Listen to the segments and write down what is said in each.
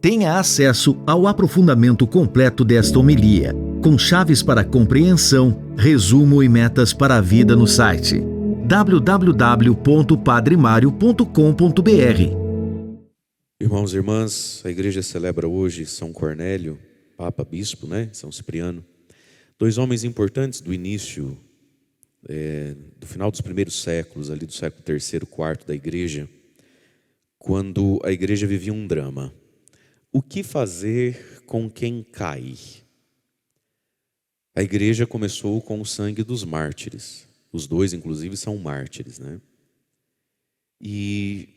Tenha acesso ao aprofundamento completo desta homilia, com chaves para compreensão, resumo e metas para a vida no site www.padremario.com.br. Irmãos e irmãs, a igreja celebra hoje São Cornélio, Papa Bispo, São Cipriano, dois homens importantes do início, do final dos primeiros séculos, ali do século III, IV da igreja, quando a igreja vivia um drama. O que fazer com quem cai? A igreja começou com o sangue dos mártires. Os dois, inclusive, são mártires, E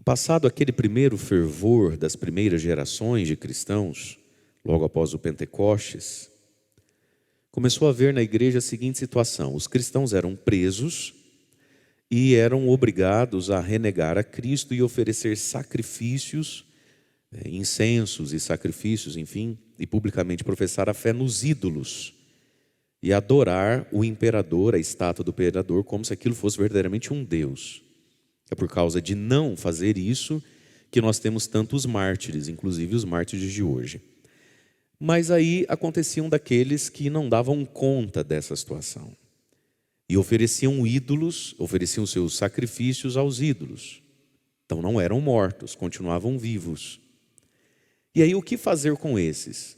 passado aquele primeiro fervor das primeiras gerações de cristãos, logo após o Pentecostes, começou a haver na igreja a seguinte situação: os cristãos eram presos e eram obrigados a renegar a Cristo e oferecer sacrifícios, incensos e sacrifícios, enfim, e publicamente professar a fé nos ídolos e adorar o imperador, a estátua do imperador, como se aquilo fosse verdadeiramente um Deus. É por causa de não fazer isso que nós temos tantos mártires, inclusive os mártires de hoje. Mas aí aconteciam daqueles que não davam conta dessa situação e ofereciam ídolos, ofereciam seus sacrifícios aos ídolos. Então não eram mortos, continuavam vivos. E aí o que fazer com esses?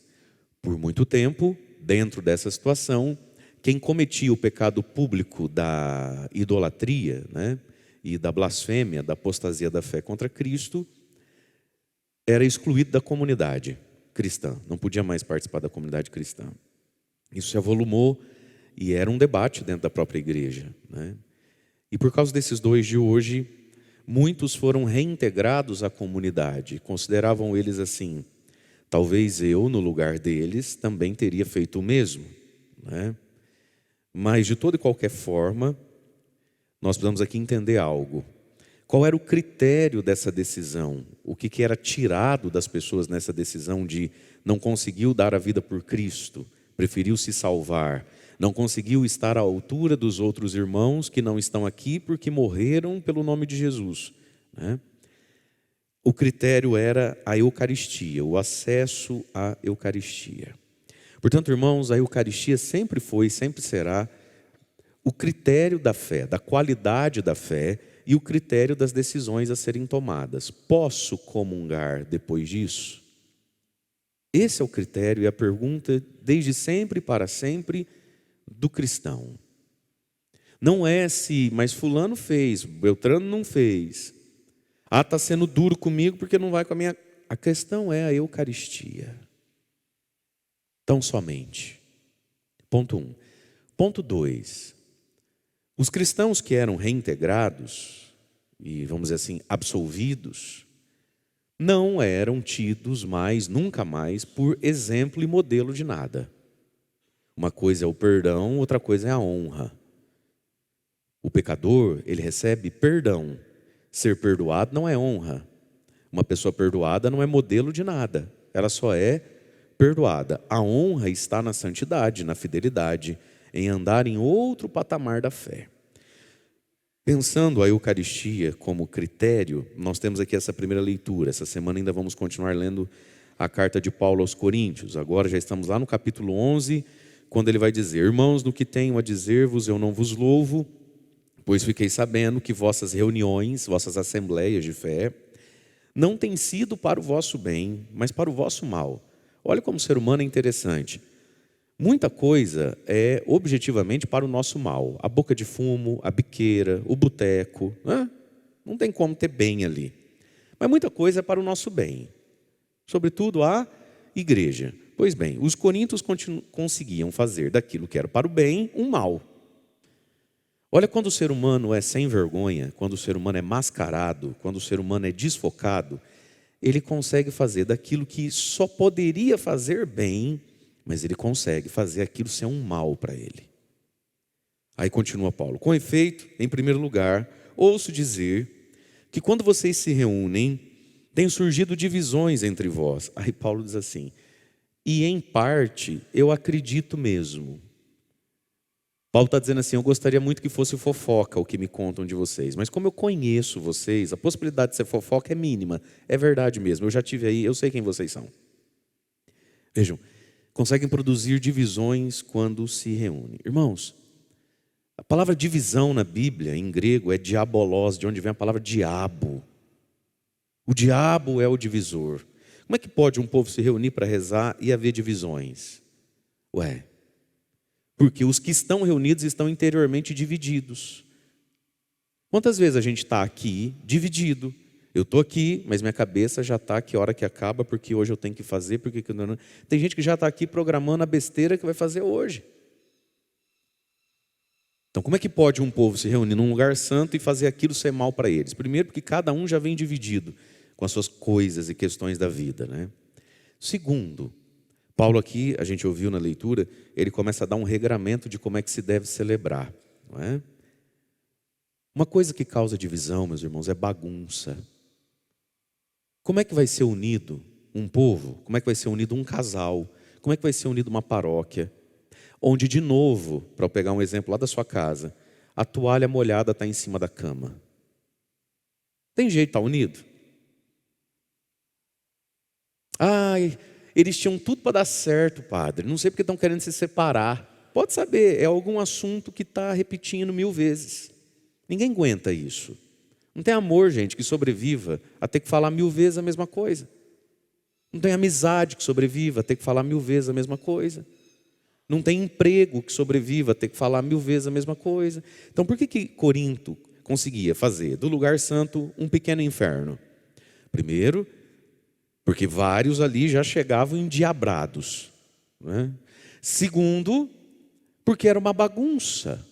Por muito tempo, dentro dessa situação, quem cometia o pecado público da idolatria, e da blasfêmia, da apostasia da fé contra Cristo, era excluído da comunidade cristã, não podia mais participar da comunidade cristã. Isso se avolumou e era um debate dentro da própria igreja, E por causa desses dois de hoje, muitos foram reintegrados à comunidade, consideravam eles assim: talvez eu, no lugar deles, também teria feito o mesmo, Mas de toda e qualquer forma, nós precisamos aqui entender algo. Qual era o critério dessa decisão? O que era tirado das pessoas nessa decisão de não conseguiu dar a vida por Cristo, preferiu se salvar, não conseguiu estar à altura dos outros irmãos que não estão aqui porque morreram pelo nome de Jesus, O critério era a Eucaristia, o acesso à Eucaristia. Portanto, irmãos, a Eucaristia sempre foi e sempre será o critério da fé, da qualidade da fé e o critério das decisões a serem tomadas. Posso comungar depois disso? Esse é o critério e a pergunta desde sempre e para sempre do cristão. Não é se, mas fulano fez, Beltrano não fez. Está sendo duro comigo porque não vai com a minha... A questão é a Eucaristia. Tão somente. Ponto 1. Ponto 2. Os cristãos que eram reintegrados e, vamos dizer assim, absolvidos, não eram tidos mais, nunca mais, por exemplo e modelo de nada. Uma coisa é o perdão, outra coisa é a honra. O pecador, ele recebe perdão. Ser perdoado não é honra. Uma pessoa perdoada não é modelo de nada. Ela só é perdoada. A honra está na santidade, na fidelidade, em andar em outro patamar da fé. Pensando a Eucaristia como critério, nós temos aqui essa primeira leitura. Essa semana ainda vamos continuar lendo a carta de Paulo aos Coríntios. Agora já estamos lá no capítulo 11, quando ele vai dizer: irmãos, no que tenho a dizer-vos eu não vos louvo, pois fiquei sabendo que vossas reuniões, vossas assembleias de fé, não têm sido para o vosso bem, mas para o vosso mal. Olha como o ser humano é interessante. Muita coisa é objetivamente para o nosso mal. A boca de fumo, a biqueira, o boteco. Não tem como ter bem ali. Mas muita coisa é para o nosso bem. Sobretudo a igreja. Pois bem, os coríntios conseguiam fazer daquilo que era para o bem um mal. Olha, quando o ser humano é sem vergonha, quando o ser humano é mascarado, quando o ser humano é desfocado, ele consegue fazer daquilo que só poderia fazer bem, mas ele consegue fazer aquilo ser um mal para ele. Aí continua Paulo: com efeito, em primeiro lugar, ouço dizer que quando vocês se reúnem, têm surgido divisões entre vós. Aí Paulo diz assim: e em parte eu acredito mesmo. Paulo está dizendo assim: eu gostaria muito que fosse fofoca o que me contam de vocês, mas como eu conheço vocês, a possibilidade de ser fofoca é mínima. É verdade mesmo, eu já tive aí, eu sei quem vocês são. Vejam, conseguem produzir divisões quando se reúnem. Irmãos, a palavra divisão na Bíblia, em grego, é diabolos, de onde vem a palavra diabo. O diabo é o divisor. Como é que pode um povo se reunir para rezar e haver divisões? Ué, porque os que estão reunidos estão interiormente divididos. Quantas vezes a gente está aqui dividido? Eu estou aqui, mas minha cabeça já está que hora que acaba, porque hoje eu tenho que fazer, porque não. Tem gente que já está aqui programando a besteira que vai fazer hoje. Então, como é que pode um povo se reunir num lugar santo e fazer aquilo ser mal para eles? Primeiro, porque cada um já vem dividido com as suas coisas e questões da vida, né? Segundo, Paulo aqui, a gente ouviu na leitura, ele começa a dar um regramento de como é que se deve celebrar, não é? Uma coisa que causa divisão, meus irmãos, é bagunça. Como é que vai ser unido um povo? Como é que vai ser unido um casal? Como é que vai ser unido uma paróquia? Onde, de novo, para eu pegar um exemplo lá da sua casa, a toalha molhada está em cima da cama. Tem jeito de estar unido? Ai, eles tinham tudo para dar certo, padre. Não sei porque estão querendo se separar. Pode saber, é algum assunto que está repetindo 1000 vezes. Ninguém aguenta isso. Não tem amor, gente, que sobreviva a ter que falar 1000 vezes a mesma coisa. Não tem amizade que sobreviva a ter que falar 1000 vezes a mesma coisa. Não tem emprego que sobreviva a ter que falar 1000 vezes a mesma coisa. Então por que Corinto conseguia fazer do lugar santo um pequeno inferno? Primeiro, porque vários ali já chegavam endiabrados, né? Segundo, porque era uma bagunça.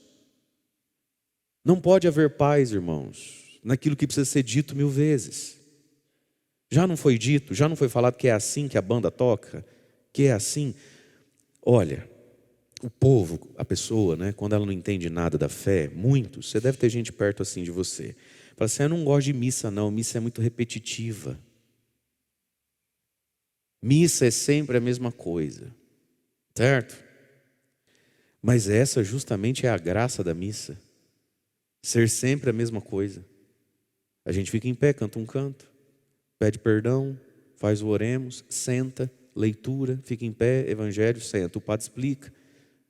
Não pode haver paz, irmãos, naquilo que precisa ser dito 1000 vezes. Já não foi dito, já não foi falado que é assim que a banda toca, que é assim. Olha, o povo, a pessoa, né, quando ela não entende nada da fé, muitos, você deve ter gente perto assim de você. Fala assim: eu não gosto de missa não, missa é muito repetitiva. Missa é sempre a mesma coisa, certo? Mas essa justamente é a graça da missa. Ser sempre a mesma coisa. A gente fica em pé, canta um canto, pede perdão, faz o oremos, senta, leitura, fica em pé, evangelho, senta. O padre explica,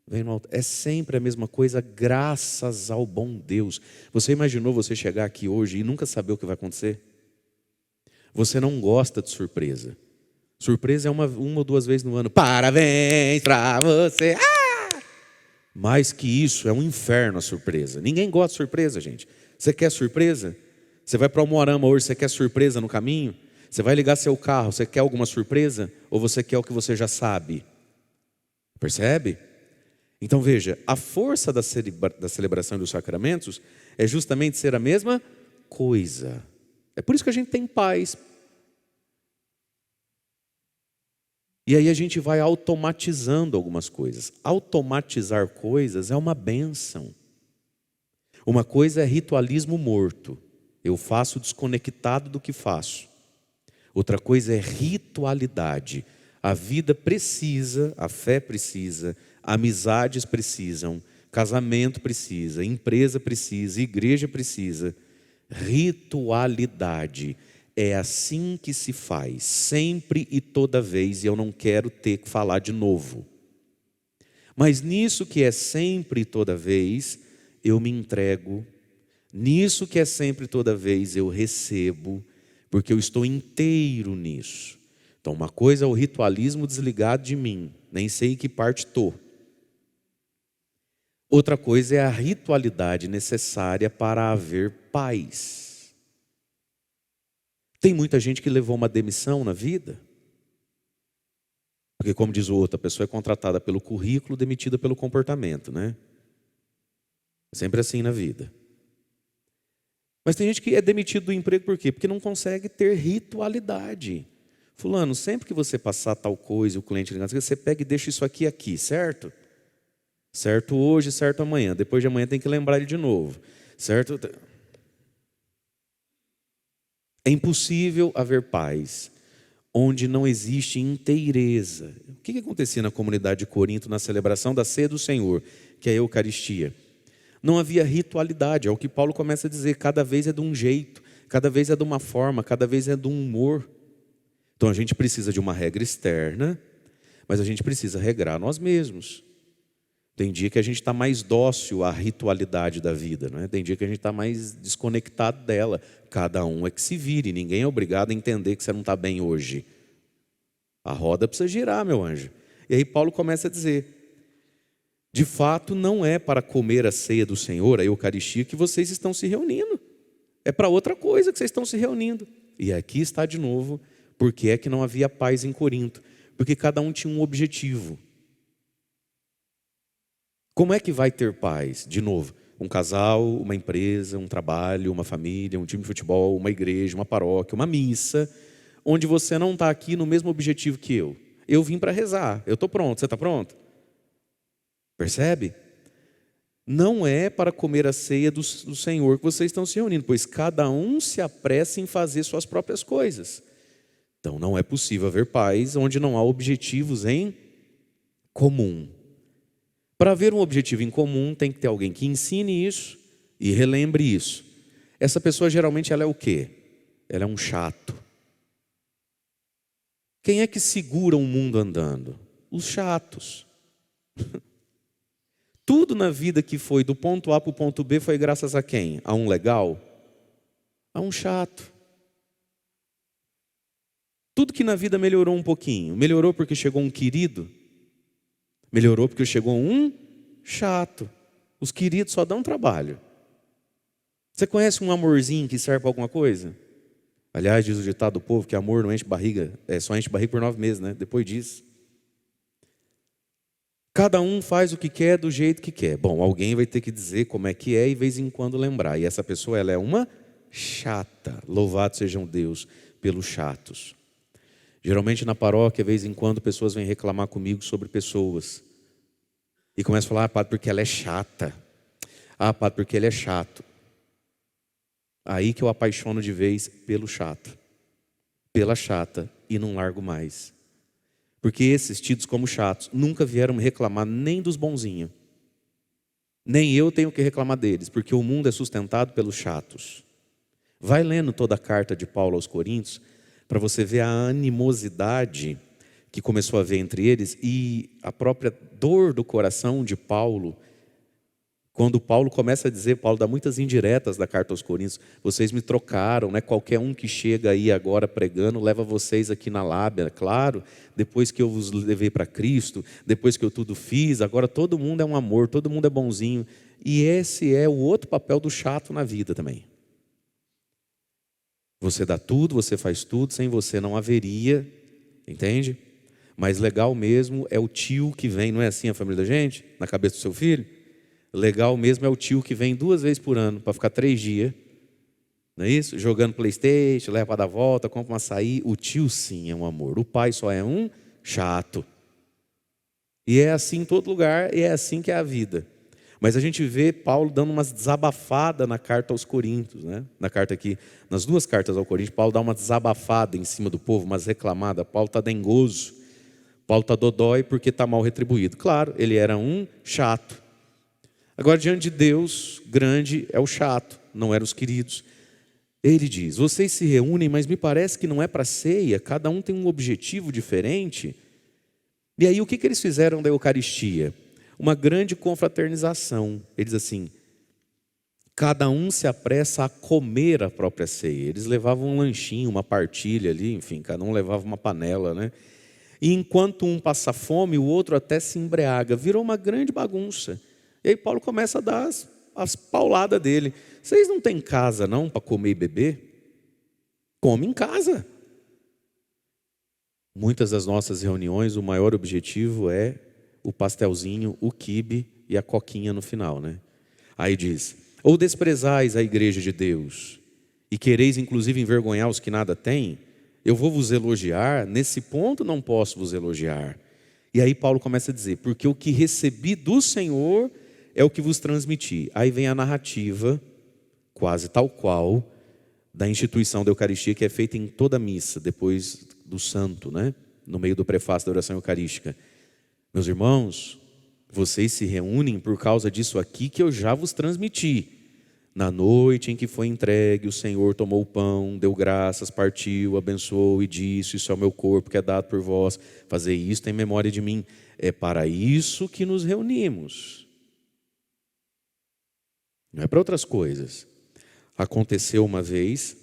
vem no altar. É sempre a mesma coisa, graças ao bom Deus. Você imaginou você chegar aqui hoje e nunca saber o que vai acontecer? Você não gosta de surpresa. Surpresa é uma ou duas vezes no ano. Parabéns pra você. Mais que isso, é um inferno a surpresa. Ninguém gosta de surpresa, gente. Você quer surpresa? Você vai para o Umuarama hoje, você quer surpresa no caminho? Você vai ligar seu carro, você quer alguma surpresa? Ou você quer o que você já sabe? Percebe? Então veja, a força da celebração dos sacramentos é justamente ser a mesma coisa. É por isso que a gente tem paz. E aí a gente vai automatizando algumas coisas. Automatizar coisas é uma bênção. Uma coisa é ritualismo morto. Eu faço desconectado do que faço. Outra coisa é ritualidade. A vida precisa, a fé precisa, amizades precisam, casamento precisa, empresa precisa, igreja precisa. Ritualidade. É assim que se faz, sempre e toda vez, e eu não quero ter que falar de novo. Mas nisso que é sempre e toda vez, eu me entrego. Nisso que é sempre e toda vez, eu recebo, porque eu estou inteiro nisso. Então uma coisa é o ritualismo desligado de mim, nem sei em que parte estou. Outra coisa é a ritualidade necessária para haver paz. Tem muita gente que levou uma demissão na vida. Porque, como diz o outro, a pessoa é contratada pelo currículo, demitida pelo comportamento, né? É sempre assim na vida. Mas tem gente que é demitido do emprego por quê? Porque não consegue ter ritualidade. Fulano, sempre que você passar tal coisa, o cliente liga, você pega e deixa isso aqui, certo? Certo hoje, certo amanhã. Depois de amanhã tem que lembrar ele de novo, certo? É impossível haver paz. onde não existe inteireza. O que acontecia na comunidade de Corinto na celebração da ceia do Senhor, que é a Eucaristia? Não havia ritualidade, é o que Paulo começa a dizer, cada vez é de um jeito, cada vez é de uma forma, cada vez é de um humor. Então a gente precisa de uma regra externa, mas a gente precisa regrar nós mesmos. Tem dia que a gente está mais dócil à ritualidade da vida, não é? Tem dia que a gente está mais desconectado dela. Cada um é que se vire, ninguém é obrigado a entender que você não está bem hoje. A roda precisa girar, meu anjo. E aí Paulo começa a dizer, de fato não é para comer a ceia do Senhor, a Eucaristia, que vocês estão se reunindo. É para outra coisa que vocês estão se reunindo. E aqui está de novo, porque é que não havia paz em Corinto. Porque cada um tinha um objetivo. Como é que vai ter paz? De novo, um casal, uma empresa, um trabalho, uma família, um time de futebol, uma igreja, uma paróquia, uma missa, onde você não está aqui no mesmo objetivo que eu. Eu vim para rezar, eu estou pronto, você está pronto? Percebe? Não é para comer a ceia do Senhor que vocês estão se reunindo, pois cada um se apressa em fazer suas próprias coisas. Então não é possível haver paz onde não há objetivos em comum. Para haver um objetivo em comum, tem que ter alguém que ensine isso e relembre isso. Essa pessoa geralmente ela é o quê? Ela é um chato. Quem é que segura o mundo andando? Os chatos. Tudo na vida que foi do ponto A para o ponto B foi graças a quem? A um legal? A um chato. Tudo que na vida melhorou um pouquinho. Melhorou porque chegou um querido? Melhorou porque chegou um chato. Os queridos só dão trabalho. Você conhece um amorzinho que serve para alguma coisa? Aliás, diz o ditado do povo que amor não enche barriga, só enche barriga por 9 meses, né? Depois disso. Cada um faz o que quer do jeito que quer. Bom, alguém vai ter que dizer como é que é e de vez em quando lembrar. E essa pessoa ela é uma chata. Louvado sejam Deus pelos chatos. Geralmente na paróquia, de vez em quando, pessoas vêm reclamar comigo sobre pessoas. E começam a falar, padre, porque ela é chata. Padre, porque ele é chato. Aí que eu apaixono de vez pelo chato. Pela chata e não largo mais. Porque esses tidos como chatos nunca vieram me reclamar nem dos bonzinhos. Nem eu tenho que reclamar deles, porque o mundo é sustentado pelos chatos. Vai lendo toda a carta de Paulo aos Coríntios, para você ver a animosidade que começou a haver entre eles e a própria dor do coração de Paulo. Quando Paulo começa a dizer, Paulo dá muitas indiretas da carta aos Coríntios, vocês me trocaram, né? Qualquer um que chega aí agora pregando, leva vocês aqui na lábia, claro, depois que eu vos levei para Cristo, depois que eu tudo fiz, agora todo mundo é um amor, todo mundo é bonzinho. E esse é o outro papel do chato na vida também. Você dá tudo, você faz tudo, sem você não haveria, entende? Mas legal mesmo é o tio que vem, não é assim a família da gente? Na cabeça do seu filho? Legal mesmo é o tio que vem 2 vezes por ano, para ficar 3 dias, não é isso? Jogando PlayStation, leva para dar volta, compra um açaí. O tio sim é um amor, o pai só é um chato. E é assim em todo lugar, e é assim que é a vida. Mas a gente vê Paulo dando umas desabafadas na carta aos Coríntios, né? Na carta aqui, nas 2 cartas ao Coríntios, Paulo dá uma desabafada em cima do povo, umas reclamadas. Paulo está dengoso, Paulo está dodói porque está mal retribuído. Claro, ele era um chato. Agora, diante de Deus, grande é o chato, não eram os queridos. Ele diz, vocês se reúnem, mas me parece que não é para ceia, cada um tem um objetivo diferente. E aí, o que eles fizeram da Eucaristia? Uma grande confraternização. Ele diz assim, cada um se apressa a comer a própria ceia. Eles levavam um lanchinho, uma partilha ali, enfim, cada um levava uma panela, né? E enquanto um passa fome, o outro até se embriaga. Virou uma grande bagunça. E aí Paulo começa a dar as pauladas dele. Vocês não têm casa não para comer e beber? Come em casa. Muitas das nossas reuniões, o maior objetivo é o pastelzinho, o quibe e a coquinha no final, né? Aí diz, ou desprezais a igreja de Deus e quereis inclusive envergonhar os que nada têm, eu vou vos elogiar, nesse ponto não posso vos elogiar. E aí Paulo começa a dizer, porque o que recebi do Senhor é o que vos transmiti. Aí vem a narrativa, quase tal qual, da instituição da Eucaristia, que é feita em toda a missa, depois do santo, né? No meio do prefácio da oração eucarística. Meus irmãos, vocês se reúnem por causa disso aqui que eu já vos transmiti. Na noite em que foi entregue, o Senhor tomou o pão, deu graças, partiu, abençoou e disse: isso é o meu corpo que é dado por vós. Fazer isto em memória de mim. É para isso que nos reunimos. Não é para outras coisas. Aconteceu uma vez,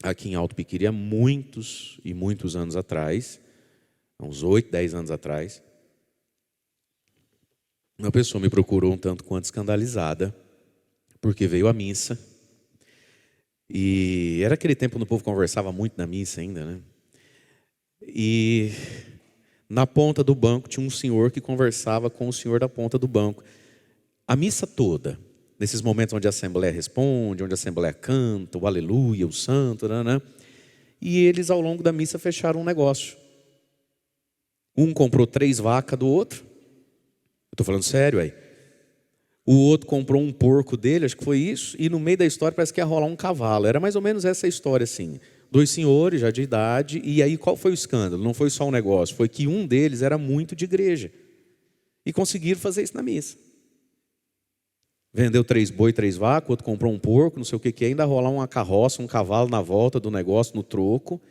aqui em Alto Piquiri, há muitos e muitos anos atrás, há uns 8, 10 anos atrás, uma pessoa me procurou um tanto quanto escandalizada, porque veio à missa, e era aquele tempo quando o povo conversava muito na missa ainda, né? E na ponta do banco tinha um senhor que conversava com o senhor da ponta do banco. A missa toda, nesses momentos onde a Assembleia responde, onde a Assembleia canta, o aleluia, o santo, né? E eles ao longo da missa fecharam um negócio. Um comprou 3 vacas do outro, eu estou falando sério aí. O outro comprou um porco dele, acho que foi isso, e no meio da história parece que ia rolar um cavalo. Era mais ou menos essa história assim. 2 senhores já de idade, e aí qual foi o escândalo? Não foi só um negócio, foi que um deles era muito de igreja. E conseguiram fazer isso na missa. Vendeu 3 boi, 3 vacas, o outro comprou um porco, não sei o que, ainda rolar uma carroça, um cavalo na volta do negócio, no troco.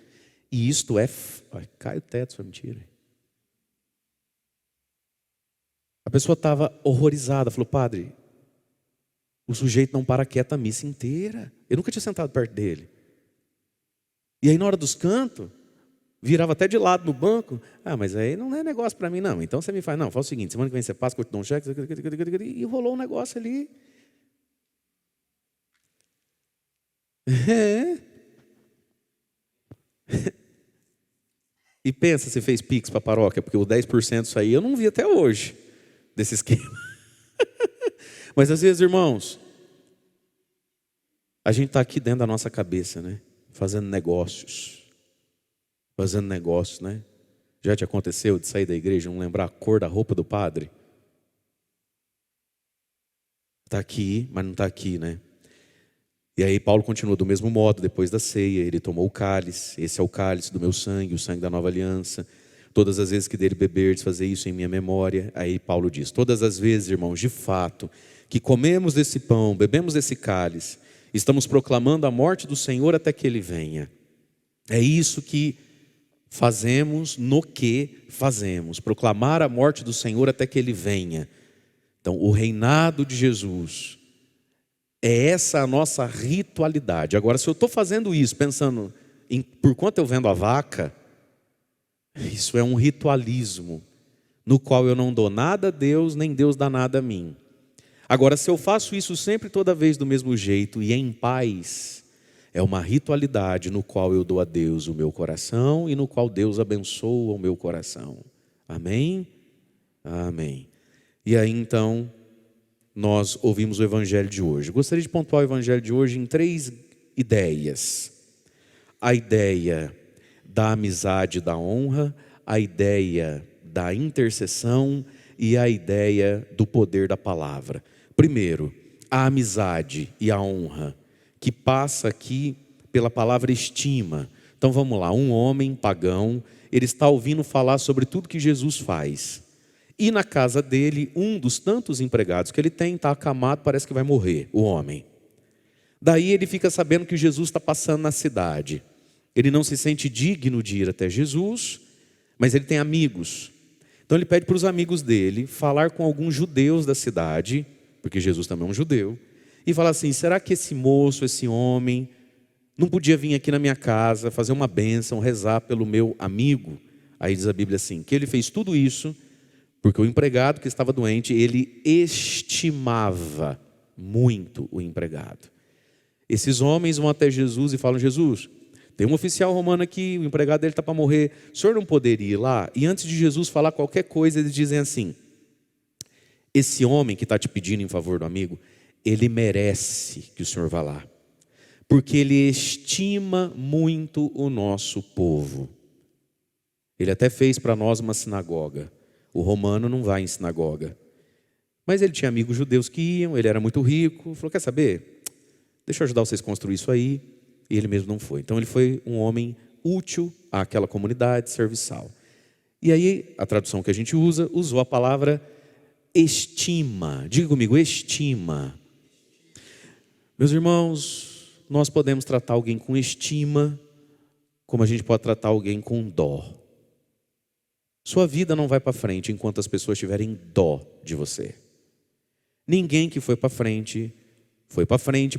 E isto é... Ai, cai o teto, isso é mentira. A pessoa estava horrorizada, falou: padre, o sujeito não para quieto a missa inteira. Eu nunca tinha sentado perto dele. E aí na hora dos cantos, virava até de lado no banco. Ah, mas aí não é negócio para mim não. Então você me faz, não, faz o seguinte, semana que vem você passa, que eu te dou um cheque. E rolou um negócio ali. É. E pensa se fez pix para a paróquia, porque o 10% disso aí eu não vi até hoje, desse esquema. Mas às vezes, irmãos, a gente está aqui dentro da nossa cabeça, né? Fazendo negócios, né? Já te aconteceu de sair da igreja e não lembrar a cor da roupa do padre? Está aqui, mas não está aqui, né? E aí Paulo continua do mesmo modo, depois da ceia, ele tomou o cálice: esse é o cálice do meu sangue, o sangue da nova aliança. Todas as vezes que dele beberdes, fazer isso em minha memória. Aí Paulo diz: todas as vezes, irmãos, de fato, que comemos desse pão, bebemos desse cálice, estamos proclamando a morte do Senhor até que Ele venha. É isso que fazemos no que fazemos. Proclamar a morte do Senhor até que Ele venha. Então, o reinado de Jesus, é essa a nossa ritualidade. Agora, se eu estou fazendo isso, pensando em por quanto eu vendo a vaca, isso é um ritualismo, no qual eu não dou nada a Deus, nem Deus dá nada a mim. Agora, se eu faço isso sempre, toda vez do mesmo jeito e em paz, é uma ritualidade no qual eu dou a Deus o meu coração e no qual Deus abençoa o meu coração. Amém? Amém. E aí então, nós ouvimos o Evangelho de hoje. Gostaria de pontuar o Evangelho de hoje em 3 ideias. A ideia da amizade e da honra, a ideia da intercessão e a ideia do poder da palavra. Primeiro, a amizade e a honra, que passa aqui pela palavra estima. Então vamos lá, um homem pagão, ele está ouvindo falar sobre tudo que Jesus faz. E na casa dele, um dos tantos empregados que ele tem está acamado, parece que vai morrer, o homem. Daí ele fica sabendo que Jesus está passando na cidade. Ele não se sente digno de ir até Jesus, mas ele tem amigos. Então ele pede para os amigos dele falar com alguns judeus da cidade, porque Jesus também é um judeu, e falar assim: será que esse moço, esse homem, não podia vir aqui na minha casa, fazer uma bênção, rezar pelo meu amigo? Aí diz a Bíblia assim, que ele fez tudo isso porque o empregado que estava doente, ele estimava muito o empregado. Esses homens vão até Jesus e falam: Jesus, tem um oficial romano aqui, o empregado dele está para morrer, o senhor não poderia ir lá? E antes de Jesus falar qualquer coisa, eles dizem assim: esse homem que está te pedindo em favor do amigo, ele merece que o senhor vá lá, porque ele estima muito o nosso povo. Ele até fez para nós uma sinagoga. O romano não vai em sinagoga, mas ele tinha amigos judeus que iam, ele era muito rico. Falou: quer saber? Deixa eu ajudar vocês a construir isso aí. E ele mesmo não foi. Então ele foi um homem útil àquela comunidade, serviçal. E aí, a tradução que a gente usa, usou a palavra estima. Diga comigo, estima. Meus irmãos, nós podemos tratar alguém com estima, como a gente pode tratar alguém com dó. Sua vida não vai para frente enquanto as pessoas tiverem dó de você. Ninguém que foi para frente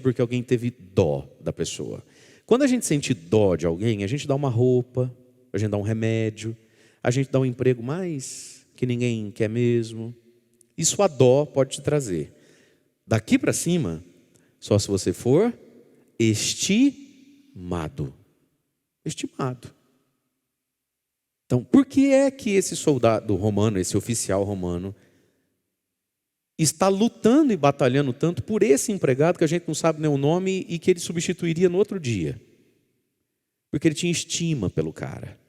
porque alguém teve dó da pessoa. Quando a gente sente dó de alguém, a gente dá uma roupa, a gente dá um remédio, a gente dá um emprego mais que ninguém quer mesmo. Isso a dó pode te trazer. Daqui para cima, só se você for estimado. Estimado. Então, por que é que esse soldado romano, esse oficial romano, está lutando e batalhando tanto por esse empregado que a gente não sabe nem o nome e que ele substituiria no outro dia? Porque ele tinha estima pelo cara.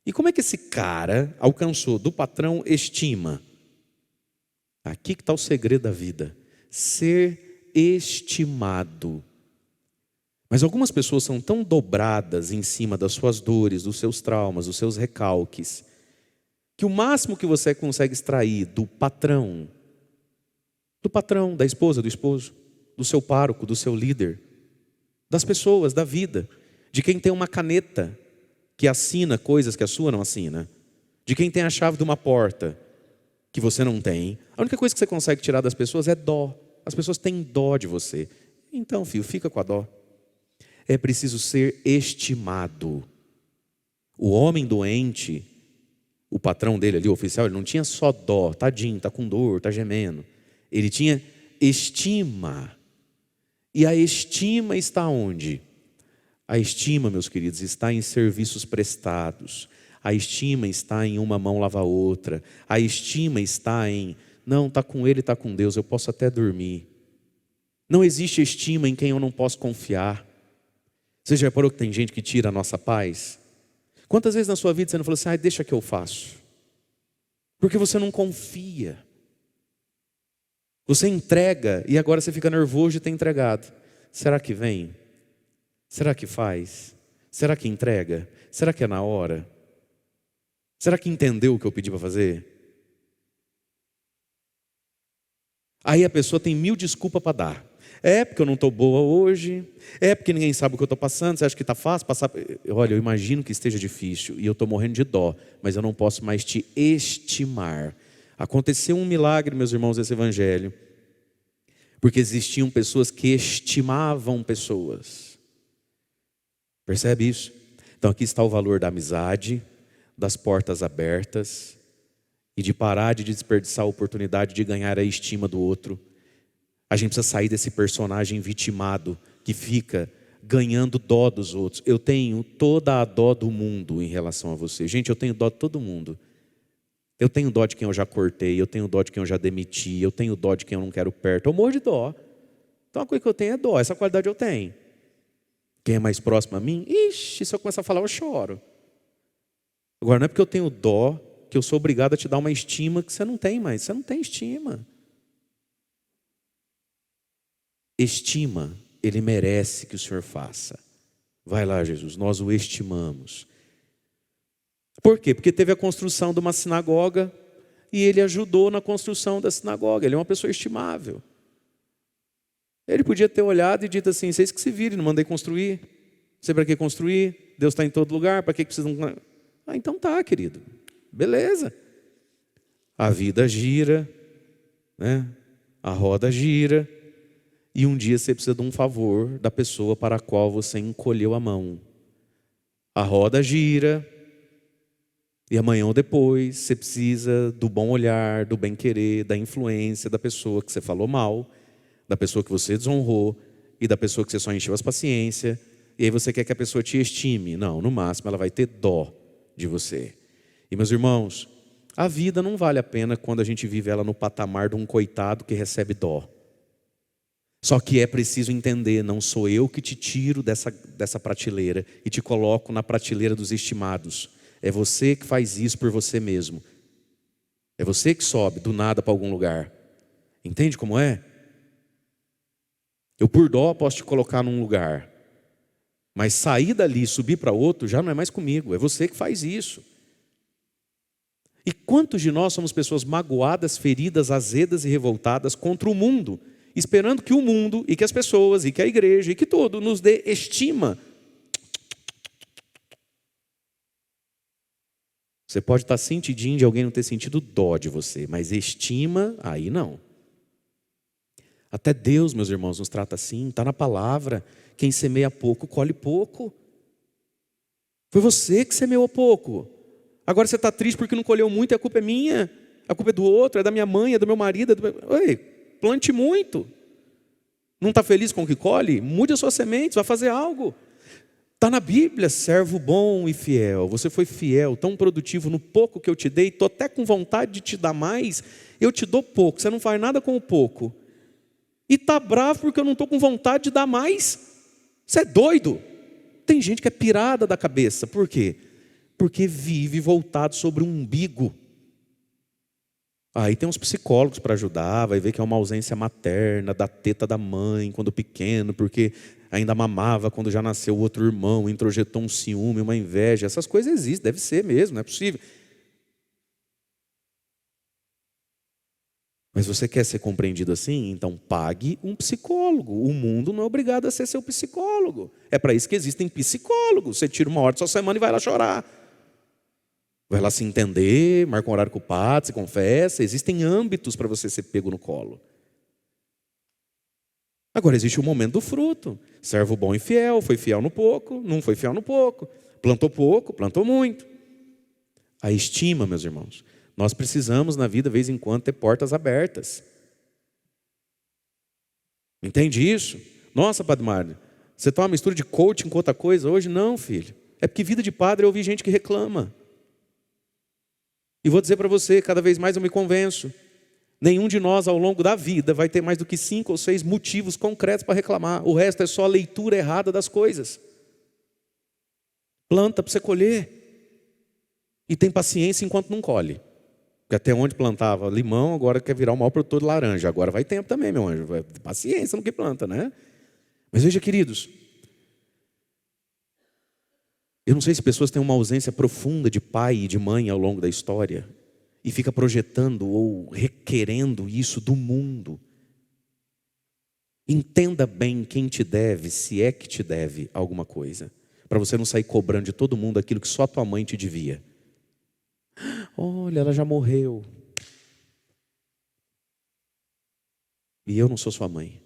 E como é que esse cara alcançou do patrão estima? Aqui que está o segredo da vida. Ser estimado. Mas algumas pessoas são tão dobradas em cima das suas dores, dos seus traumas, dos seus recalques, que o máximo que você consegue extrair do patrão, da esposa, do esposo, do seu pároco, do seu líder, das pessoas, da vida, de quem tem uma caneta que assina coisas que a sua não assina, de quem tem a chave de uma porta que você não tem, a única coisa que você consegue tirar das pessoas é dó. As pessoas têm dó de você. Então, filho, fica com a dó. É preciso ser estimado. O homem doente, o patrão dele ali, o oficial, ele não tinha só dó, tadinho, está com dor, está gemendo. Ele tinha estima. E a estima está onde? A estima, meus queridos, está em serviços prestados. A estima está em uma mão lavar a outra. A estima está em, não, está com ele, está com Deus, eu posso até dormir. Não existe estima em quem eu não posso confiar. Você já reparou que tem gente que tira a nossa paz? Quantas vezes na sua vida você não falou assim, deixa que eu faço? Porque você não confia. Você entrega e agora você fica nervoso de ter entregado. Será que vem? Será que faz? Será que entrega? Será que é na hora? Será que entendeu o que eu pedi para fazer? Aí a pessoa tem 1000 desculpas para dar. É porque eu não estou boa hoje. É porque ninguém sabe o que eu estou passando. Você acha que está fácil passar? Olha, eu imagino que esteja difícil e eu estou morrendo de dó, mas eu não posso mais te estimar. Aconteceu um milagre, meus irmãos, nesse evangelho, porque existiam pessoas que estimavam pessoas. Percebe isso? Então aqui está o valor da amizade, das portas abertas e de parar de desperdiçar a oportunidade de ganhar a estima do outro. A gente precisa sair desse personagem vitimado que fica ganhando dó dos outros. Eu tenho toda a dó do mundo em relação a você. Gente, eu tenho dó de todo mundo. Eu tenho dó de quem eu já cortei, eu tenho dó de quem eu já demiti, eu tenho dó de quem eu não quero perto. Eu morro de dó. Então a coisa que eu tenho é dó, essa qualidade eu tenho. Quem é mais próximo a mim? Ixi, se eu começar a falar eu choro. Agora não é porque eu tenho dó que eu sou obrigado a te dar uma estima que você não tem mais. Você não tem estima. Estima, ele merece que o Senhor faça. Vai lá, Jesus, nós o estimamos. Por quê? Porque teve a construção de uma sinagoga e ele ajudou na construção da sinagoga. Ele é uma pessoa estimável. Ele podia ter olhado e dito assim, vocês que se virem, não mandei construir. Não sei para que construir, Deus está em todo lugar, para que precisam... então tá, querido, beleza. A vida gira, né? A roda gira. E um dia você precisa de um favor da pessoa para a qual você encolheu a mão. A roda gira. E amanhã ou depois você precisa do bom olhar, do bem querer, da influência da pessoa que você falou mal, da pessoa que você desonrou e da pessoa que você só encheu as paciências. E aí você quer que a pessoa te estime. Não, no máximo ela vai ter dó de você. E meus irmãos, a vida não vale a pena quando a gente vive ela no patamar de um coitado que recebe dó. Só que é preciso entender, não sou eu que te tiro dessa prateleira e te coloco na prateleira dos estimados. É você que faz isso por você mesmo. É você que sobe do nada para algum lugar. Entende como é? Eu por dó posso te colocar num lugar. Mas sair dali e subir para outro já não é mais comigo, é você que faz isso. E quantos de nós somos pessoas magoadas, feridas, azedas e revoltadas contra o mundo, esperando que o mundo e que as pessoas e que a igreja e que tudo nos dê estima. Você pode estar sentidinho de alguém não ter sentido dó de você, mas estima, aí não. Até Deus, meus irmãos, nos trata assim, está na palavra. Quem semeia pouco, colhe pouco. Foi você que semeou pouco. Agora você está triste porque não colheu muito e a culpa é minha. A culpa é do outro, é da minha mãe, é do meu marido. Oi, plante muito. Não está feliz com o que colhe? Mude as suas sementes, vá fazer algo. Está na Bíblia, servo bom e fiel. Você foi fiel, tão produtivo no pouco que eu te dei. Estou até com vontade de te dar mais. Eu te dou pouco, você não faz nada com o pouco. E está bravo porque eu não estou com vontade de dar mais. Você é doido. Tem gente que é pirada da cabeça. Por quê? Porque vive voltado sobre um umbigo. Aí tem uns psicólogos para ajudar, vai ver que é uma ausência materna, da teta da mãe, quando pequeno, porque ainda mamava quando já nasceu o outro irmão, introjetou um ciúme, uma inveja. Essas coisas existem, deve ser mesmo, não é possível. Mas você quer ser compreendido assim? Então pague um psicólogo. O mundo não é obrigado a ser seu psicólogo. É para isso que existem psicólogos. Você tira uma hora da sua semana e vai lá chorar. Vai lá se entender, marca um horário com o padre, se confessa. Existem âmbitos para você ser pego no colo. Agora existe o momento do fruto. Servo bom e fiel, foi fiel no pouco, não foi fiel no pouco. Pouco, plantou muito. A estima, meus irmãos. Nós precisamos na vida, de vez em quando, ter portas abertas. Entende isso? Nossa, Padre Mário, você está uma mistura de coaching com outra coisa hoje? Não, filho. É porque vida de padre eu ouvi gente que reclama. E vou dizer para você, cada vez mais eu me convenço. Nenhum de nós ao longo da vida vai ter mais do que 5 ou 6 motivos concretos para reclamar. O resto é só a leitura errada das coisas. Planta para você colher. E tem paciência enquanto não colhe. Porque até onde plantava limão, agora quer virar o maior produtor de laranja. Agora vai tempo também, meu anjo. Paciência no que planta, né? Mas veja, queridos. Eu não sei se pessoas têm uma ausência profunda de pai e de mãe ao longo da história e fica projetando ou requerendo isso do mundo. Entenda bem quem te deve, se é que te deve alguma coisa, para você não sair cobrando de todo mundo aquilo que só tua mãe te devia. Olha, ela já morreu. E eu não sou sua mãe.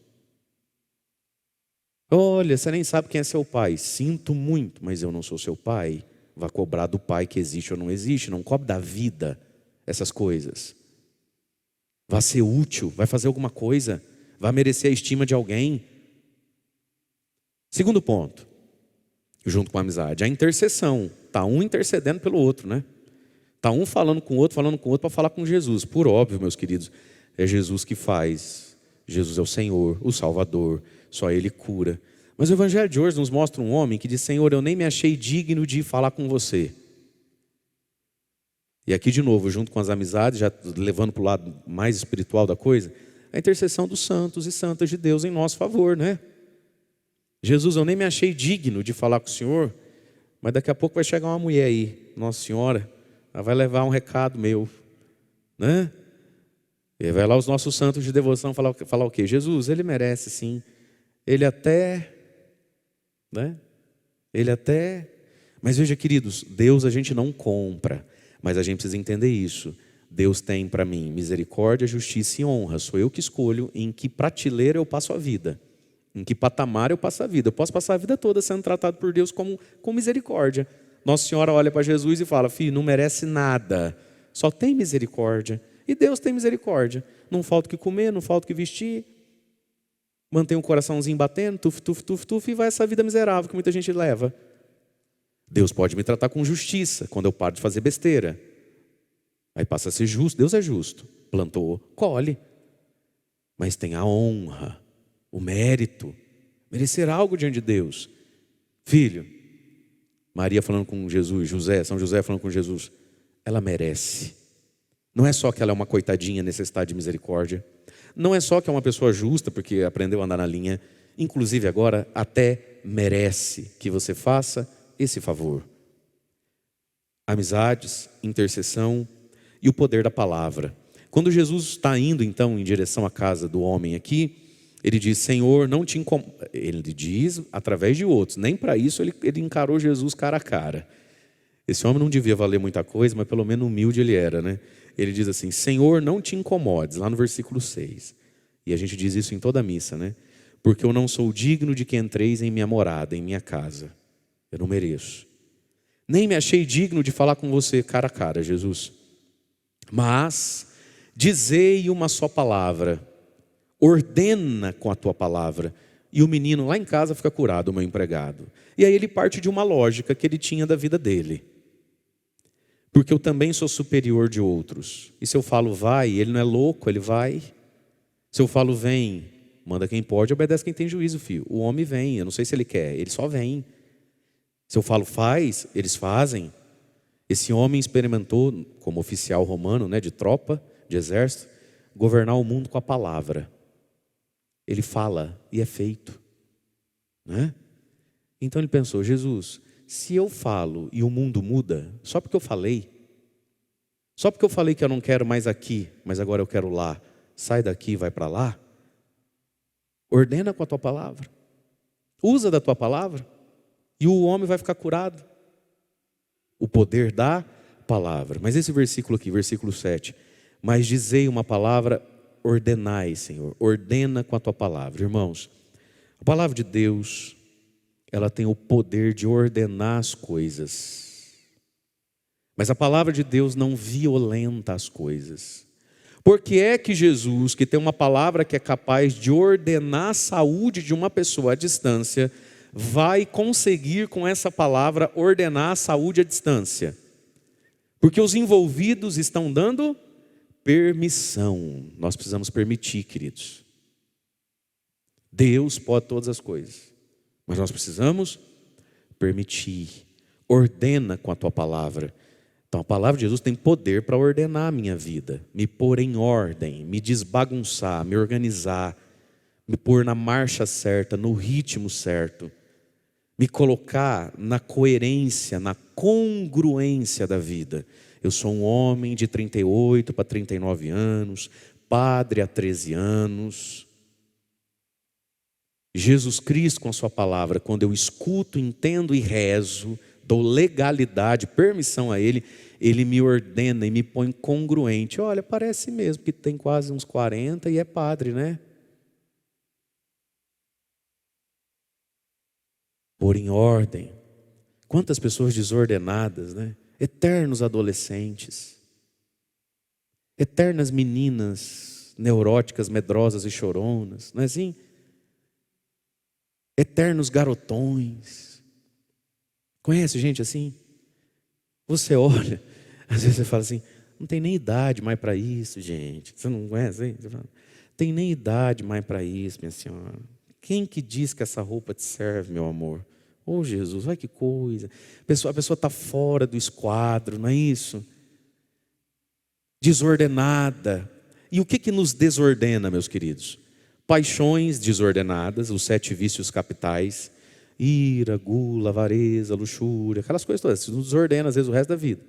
Olha, você nem sabe quem é seu pai. Sinto muito, mas eu não sou seu pai. Vá cobrar do pai que existe ou não existe. Não cobre da vida essas coisas. Vá ser útil, vai fazer alguma coisa. Vai merecer a estima de alguém. Segundo ponto, junto com a amizade, a intercessão. Está um intercedendo pelo outro, né? Está um falando com o outro para falar com Jesus. Por óbvio, meus queridos, é Jesus que faz. Jesus é o Senhor, o Salvador. Só Ele cura. Mas o Evangelho de hoje nos mostra um homem que diz: Senhor, eu nem me achei digno de falar com você. E aqui de novo, junto com as amizades, já levando para o lado mais espiritual da coisa, a intercessão dos santos e santas de Deus em nosso favor, né? Jesus, eu nem me achei digno de falar com o Senhor, mas daqui a pouco vai chegar uma mulher aí, Nossa Senhora, ela vai levar um recado meu, né? E vai lá os nossos santos de devoção falar o quê? Jesus, ele merece sim. Ele até, né? Ele até. Mas veja, queridos, Deus a gente não compra, mas a gente precisa entender isso. Deus tem para mim misericórdia, justiça e honra. Sou eu que escolho em que prateleira eu passo a vida, em que patamar eu passo a vida. Eu posso passar a vida toda sendo tratado por Deus com misericórdia. Nossa Senhora olha para Jesus e fala: filho, não merece nada, só tem misericórdia. E Deus tem misericórdia. Não falta o que comer, não falta o que vestir. Mantém o coraçãozinho batendo, tuf, tuf, tuf, tuf, e vai essa vida miserável que muita gente leva. Deus pode me tratar com justiça quando eu paro de fazer besteira. Aí passa a ser justo. Deus é justo. Plantou, colhe. Mas tem a honra, o mérito, merecer algo diante de Deus. Filho, Maria falando com Jesus, São José falando com Jesus, ela merece. Não é só que ela é uma coitadinha necessitada de misericórdia. Não é só que é uma pessoa justa porque aprendeu a andar na linha. Inclusive agora até merece que você faça esse favor. Amizades, intercessão e o poder da palavra. Quando Jesus está indo então em direção à casa do homem aqui, ele diz: Senhor, não te incomoda. Ele diz através de outros, nem para isso ele encarou Jesus cara a cara. Esse homem não devia valer muita coisa, mas pelo menos humilde ele era, né? Ele diz assim: Senhor, não te incomodes, lá no versículo 6. E a gente diz isso em toda a missa, né? Porque eu não sou digno de que entreis em minha morada, em minha casa. Eu não mereço. Nem me achei digno de falar com você cara a cara, Jesus. Mas dizei uma só palavra, ordena com a tua palavra, e o menino lá em casa fica curado, o meu empregado. E aí ele parte de uma lógica que ele tinha da vida dele. Porque eu também sou superior de outros. E se eu falo vai, ele não é louco, ele vai. Se eu falo vem, manda quem pode, obedece quem tem juízo, filho. O homem vem, eu não sei se ele quer, ele só vem. Se eu falo faz, eles fazem. Esse homem experimentou, como oficial romano, né, de tropa, de exército, governar o mundo com a palavra. Ele fala e é feito, né? Então ele pensou: Jesus, se eu falo e o mundo muda, só porque eu falei que eu não quero mais aqui, mas agora eu quero lá, sai daqui e vai para lá, ordena com a tua palavra, usa da tua palavra, e o homem vai ficar curado. O poder da palavra. Mas esse versículo aqui, versículo 7, mas dizei uma palavra, ordenai, Senhor, ordena com a tua palavra. Irmãos, a palavra de Deus, ela tem o poder de ordenar as coisas. Mas a palavra de Deus não violenta as coisas. Por que é que Jesus, que tem uma palavra que é capaz de ordenar a saúde de uma pessoa à distância, vai conseguir com essa palavra ordenar a saúde à distância? Porque os envolvidos estão dando permissão. Nós precisamos permitir, queridos. Deus pode todas as coisas, mas nós precisamos permitir. Ordena com a tua palavra. Então a palavra de Jesus tem poder para ordenar a minha vida, me pôr em ordem, me desbagunçar, me organizar, me pôr na marcha certa, no ritmo certo, me colocar na coerência, na congruência da vida. Eu sou um homem de 38 para 39 anos, padre há 13 anos. Jesus Cristo, com a sua palavra, quando eu escuto, entendo e rezo, dou legalidade, permissão a Ele, Ele me ordena e me põe congruente. Olha, parece mesmo que tem quase uns 40 e é padre, né? Pôr em ordem. Quantas pessoas desordenadas, né? Eternos adolescentes, eternas meninas neuróticas, medrosas e choronas, não é assim? Eternos garotões. Conhece gente assim? Você olha, às vezes você fala assim: não tem nem idade mais para isso, gente. Você não conhece? Hein? Você fala: tem nem idade mais para isso, minha senhora. Quem que diz que essa roupa te serve, meu amor? Oh, Jesus, olha que coisa. A pessoa está fora do esquadro, não é isso? Desordenada. E o que nos desordena, meus queridos? Paixões desordenadas, os 7 vícios capitais: ira, gula, avareza, luxúria, aquelas coisas todas. Isso nos desordena às vezes o resto da vida.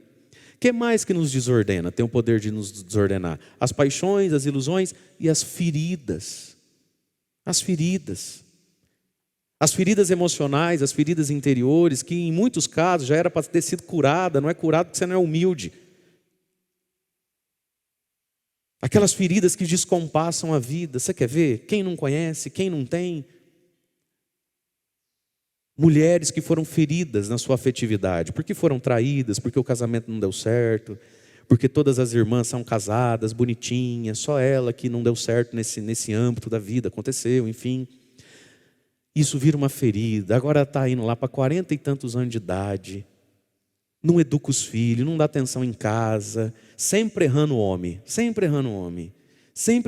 O que mais que nos desordena? Tem o poder de nos desordenar: as paixões, as ilusões e as feridas. As feridas. As feridas emocionais, as feridas interiores, que em muitos casos já era para ter sido curada, não é curado porque você não é humilde. Aquelas feridas que descompassam a vida. Você quer ver? Quem não conhece, quem não tem? Mulheres que foram feridas na sua afetividade, porque foram traídas, porque o casamento não deu certo, porque todas as irmãs são casadas, bonitinhas, só ela que não deu certo nesse âmbito da vida, aconteceu, enfim. Isso vira uma ferida. Agora está indo lá para 40 e tantos anos de idade, não educa os filhos, não dá atenção em casa, sempre errando o homem, sempre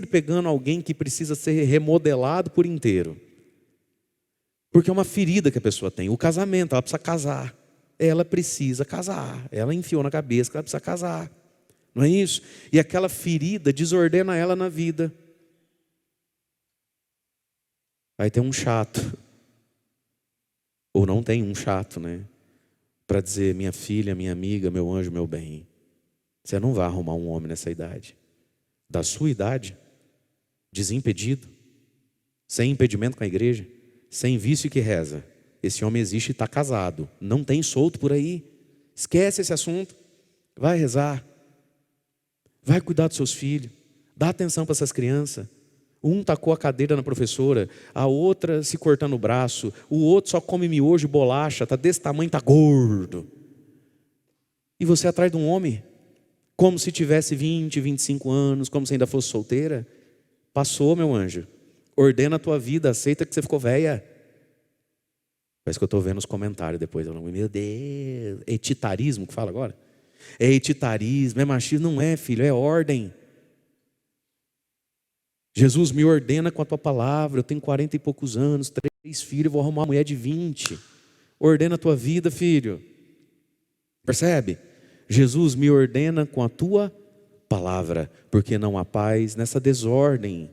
pegando alguém que precisa ser remodelado por inteiro. Porque é uma ferida que a pessoa tem. O casamento, ela precisa casar. Ela precisa casar. Ela enfiou na cabeça que ela precisa casar. Não é isso? E aquela ferida desordena ela na vida. Aí tem um chato. Ou não tem um chato, né? Para dizer, minha filha, minha amiga, meu anjo, meu bem. Você não vai arrumar um homem nessa idade. Da sua idade, desimpedido, sem impedimento com a igreja, sem vício que reza. Esse homem existe e está casado. Não tem solto por aí. Esquece esse assunto. Vai rezar. Vai cuidar dos seus filhos. Dá atenção para essas crianças. Um tacou a cadeira na professora, a outra se cortando o braço, o outro só come miojo e bolacha, está desse tamanho, está gordo. E você atrás de um homem, como se tivesse 20, 25 anos, como se ainda fosse solteira. Passou, meu anjo. Ordena a tua vida, aceita que você ficou velha. Parece que eu estou vendo os comentários depois. Meu Deus, etitarismo que fala agora? É etitarismo, é machismo. Não é, filho, é ordem. Jesus me ordena com a tua palavra. Eu tenho 40 e poucos anos, 3 filhos, vou arrumar uma mulher de 20. Ordena a tua vida, filho. Percebe? Jesus me ordena com a tua palavra, porque não há paz nessa desordem.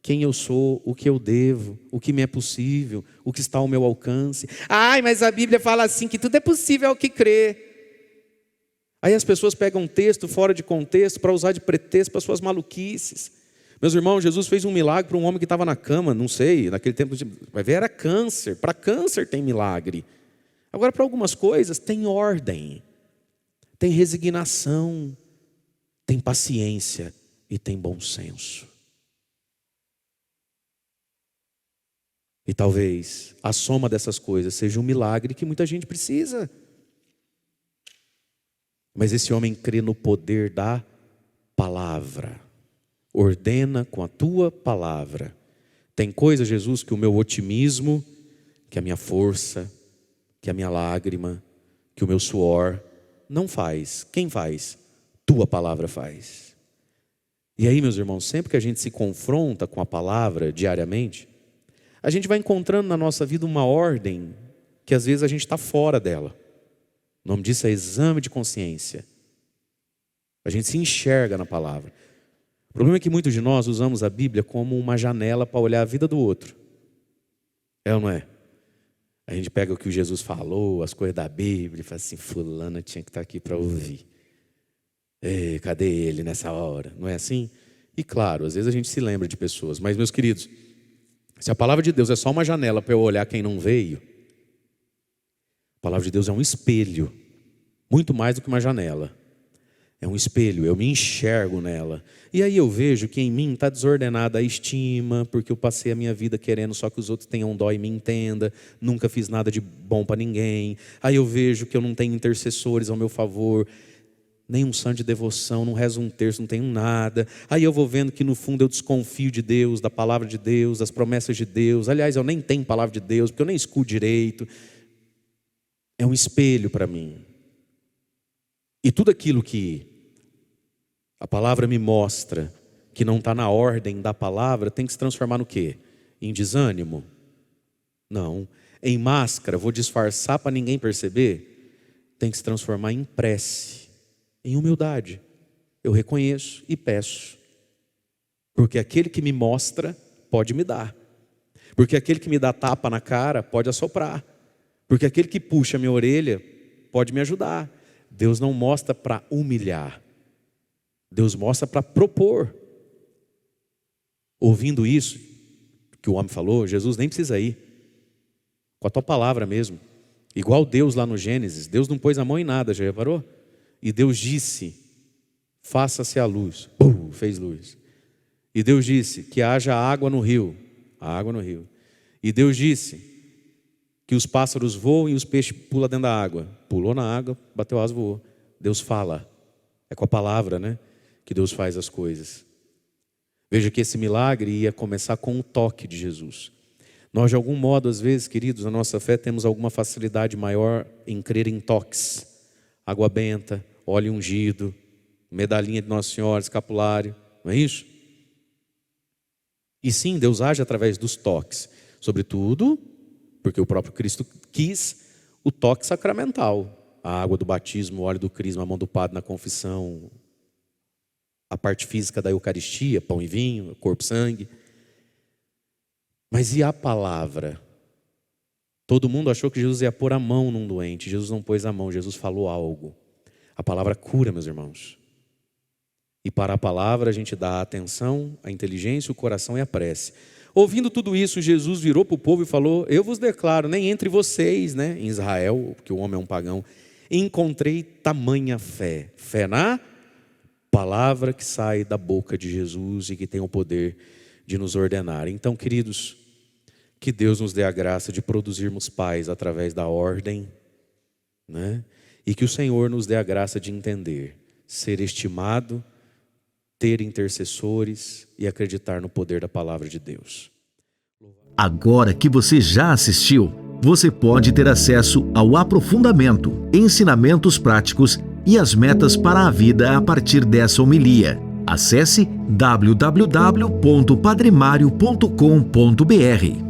Quem eu sou, o que eu devo, o que me é possível, o que está ao meu alcance. Ai, mas a Bíblia fala assim, que tudo é possível ao que crê. Aí as pessoas pegam um texto fora de contexto para usar de pretexto para suas maluquices. Meus irmãos, Jesus fez um milagre para um homem que estava na cama, não sei, naquele tempo, vai ver, era câncer. Para câncer tem milagre. Agora, para algumas coisas, tem ordem, tem resignação, tem paciência e tem bom senso. E talvez a soma dessas coisas seja um milagre que muita gente precisa. Mas esse homem crê no poder da palavra. Ordena com a tua palavra. Tem coisa, Jesus, que o meu otimismo, que a minha força, que a minha lágrima, que o meu suor não faz. Quem faz? Tua palavra faz. E aí, meus irmãos, sempre que a gente se confronta com a palavra diariamente, a gente vai encontrando na nossa vida uma ordem que às vezes a gente está fora dela. O nome disso é exame de consciência. A gente se enxerga na palavra. O problema é que muitos de nós usamos a Bíblia como uma janela para olhar a vida do outro. É ou não é? A gente pega o que o Jesus falou, as coisas da Bíblia, e fala assim, fulana tinha que estar aqui para ouvir. Ei, cadê ele nessa hora? Não é assim? E claro, às vezes a gente se lembra de pessoas. Mas, meus queridos, se a palavra de Deus é só uma janela para eu olhar quem não veio, a palavra de Deus é um espelho, muito mais do que uma janela. É um espelho, eu me enxergo nela. E aí eu vejo que em mim está desordenada a estima, porque eu passei a minha vida querendo só que os outros tenham dó e me entendam. Nunca fiz nada de bom para ninguém. Aí eu vejo que eu não tenho intercessores ao meu favor, nem um santo de devoção, não rezo um terço, não tenho nada. Aí eu vou vendo que no fundo eu desconfio de Deus, da palavra de Deus, das promessas de Deus. Aliás, eu nem tenho palavra de Deus, porque eu nem escuto direito. É um espelho para mim. E tudo aquilo que a palavra me mostra que não está na ordem da palavra, tem que se transformar no quê? Em desânimo? Não. Em máscara, vou disfarçar para ninguém perceber? Tem que se transformar em prece, em humildade. Eu reconheço e peço. Porque aquele que me mostra pode me dar. Porque aquele que me dá tapa na cara pode assoprar. Porque aquele que puxa minha orelha pode me ajudar. Deus não mostra para humilhar. Deus mostra para propor. Ouvindo isso que o homem falou, Jesus nem precisa ir. Com a tua palavra mesmo. Igual Deus lá no Gênesis. Deus não pôs a mão em nada, já reparou? E Deus disse, faça-se a luz. Fez luz. E Deus disse que haja água no rio. Água no rio. E Deus disse que os pássaros voam e os peixes pulam dentro da água. Pulou na água, bateu asa, voou. Deus fala. É com a palavra, né? Que Deus faz as coisas. Veja que esse milagre ia começar com um toque de Jesus. Nós, de algum modo, às vezes, queridos, na nossa fé, temos alguma facilidade maior em crer em toques. Água benta, óleo ungido, medalhinha de Nossa Senhora, escapulário, não é isso? E sim, Deus age através dos toques. Sobretudo, porque o próprio Cristo quis o toque sacramental. A água do batismo, o óleo do crisma, a mão do padre na confissão, a parte física da Eucaristia, pão e vinho, corpo e sangue. Mas e a palavra? Todo mundo achou que Jesus ia pôr a mão num doente. Jesus não pôs a mão, Jesus falou algo. A palavra cura, meus irmãos. E para a palavra a gente dá a atenção, a inteligência, o coração e a prece. Ouvindo tudo isso, Jesus virou para o povo e falou: eu vos declaro, nem entre vocês, né, em Israel, porque o homem é um pagão, encontrei tamanha fé. Fé na palavra que sai da boca de Jesus e que tem o poder de nos ordenar. Então, queridos, que Deus nos dê a graça de produzirmos paz através da ordem, né? E que o Senhor nos dê a graça de entender, ser estimado, ter intercessores e acreditar no poder da palavra de Deus. Agora que você já assistiu, você pode ter acesso ao aprofundamento, ensinamentos práticos e as metas para a vida a partir dessa homilia. Acesse www.padremario.com.br.